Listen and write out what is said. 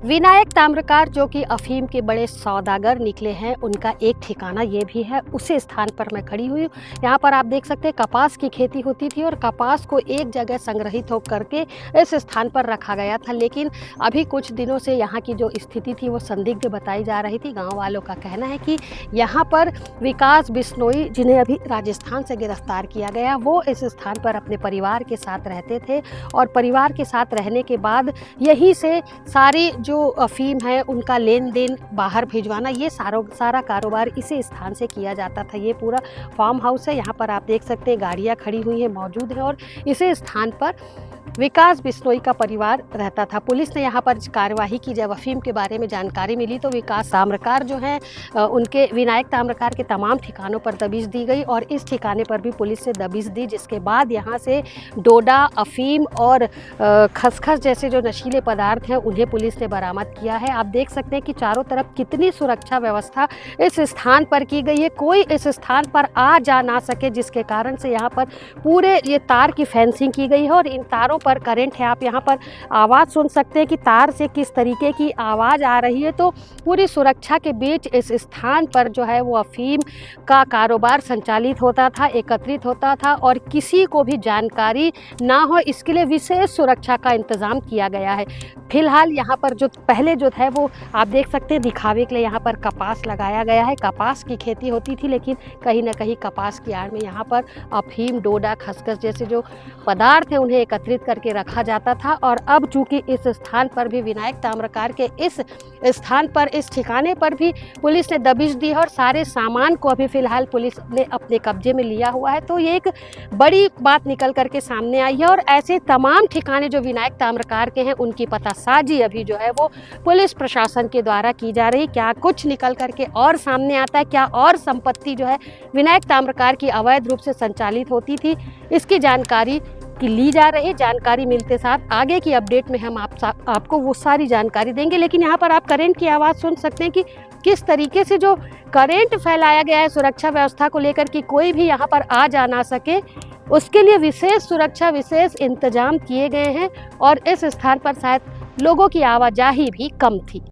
विनायक ताम्रकार जो कि अफीम के बड़े सौदागर निकले हैं, उनका एक ठिकाना ये भी है। उसी स्थान पर मैं खड़ी हुई हूँ। यहाँ पर आप देख सकते हैं कपास की खेती होती थी और कपास को एक जगह संग्रहित हो करके इस स्थान पर रखा गया था। लेकिन अभी कुछ दिनों से यहाँ की जो स्थिति थी वो संदिग्ध बताई जा रही थी। गाँव वालों का कहना है कि यहाँ पर विकास बिश्नोई, जिन्हें अभी राजस्थान से गिरफ्तार किया गया, वो इस स्थान पर अपने परिवार के साथ रहते थे और परिवार के साथ रहने के बाद यहीं से सारी जो अफीम है उनका लेन देन बाहर भिजवाना, ये सारा कारोबार इसी स्थान से किया जाता था। ये पूरा फार्म हाउस है। यहाँ पर आप देख सकते हैं गाड़ियाँ खड़ी हुई हैं, मौजूद हैं और इसी स्थान पर विकास बिश्नोई का परिवार रहता था। पुलिस ने यहाँ पर कार्यवाही की। जब अफीम के बारे में जानकारी मिली तो विकास ताम्रकार जो हैं उनके विनायक ताम्रकार के तमाम ठिकानों पर दबिश दी गई और इस ठिकाने पर भी पुलिस ने दबिश दी, जिसके बाद यहाँ से डोडा, अफीम और खसखस जैसे जो नशीले पदार्थ हैं उन्हें पुलिस ने बरामद किया है। आप देख सकते हैं कि चारों तरफ कितनी सुरक्षा व्यवस्था इस स्थान पर की गई है। कोई इस स्थान पर आ जा ना सके, जिसके कारण से यहाँ पर पूरे ये तार की फेंसिंग की गई है और इन तारों पर करंट है। आप यहाँ पर आवाज़ सुन सकते हैं कि तार से किस तरीके की आवाज़ आ रही है। तो पूरी सुरक्षा के बीच इस स्थान पर जो है वो अफीम का कारोबार संचालित होता था, एकत्रित होता था और किसी को भी जानकारी ना हो, इसके लिए विशेष सुरक्षा का इंतज़ाम किया गया है। फिलहाल यहाँ पर जो पहले जो है वो आप देख सकते हैं दिखावे के लिए यहाँ पर कपास लगाया गया है। कपास की खेती होती थी, लेकिन कहीं ना कहीं कपास की आड़ में यहाँ पर अफीम, डोडा, खसखस जैसे जो पदार्थ हैं उन्हें एकत्रित करके रखा जाता था। और अब चूंकि इस स्थान पर भी विनायक ताम्रकार के इस स्थान पर, इस ठिकाने पर भी पुलिस ने दबिश दी है और सारे सामान को अभी फिलहाल पुलिस ने अपने कब्जे में लिया हुआ है। तो ये एक बड़ी बात निकल करके सामने आई है और ऐसे तमाम ठिकाने जो विनायक ताम्रकार के हैं उनकी पतासाजी अभी जो है वो पुलिस प्रशासन के द्वारा की जा रही। क्या कुछ निकल करके और सामने आता है, क्या और संपत्ति जो है विनायक ताम्रकार की अवैध रूप से संचालित होती थी, इसकी जानकारी की ली जा रही। जानकारी मिलते साथ आगे की अपडेट में हम आपको वो सारी जानकारी देंगे। लेकिन यहाँ पर आप करंट की आवाज़ सुन सकते हैं कि किस तरीके से जो करंट फैलाया गया है सुरक्षा व्यवस्था को लेकर कि कोई भी यहाँ पर आ जा ना सके, उसके लिए विशेष सुरक्षा, विशेष इंतजाम किए गए हैं और इस स्थान पर शायद लोगों की आवाजाही भी कम थी।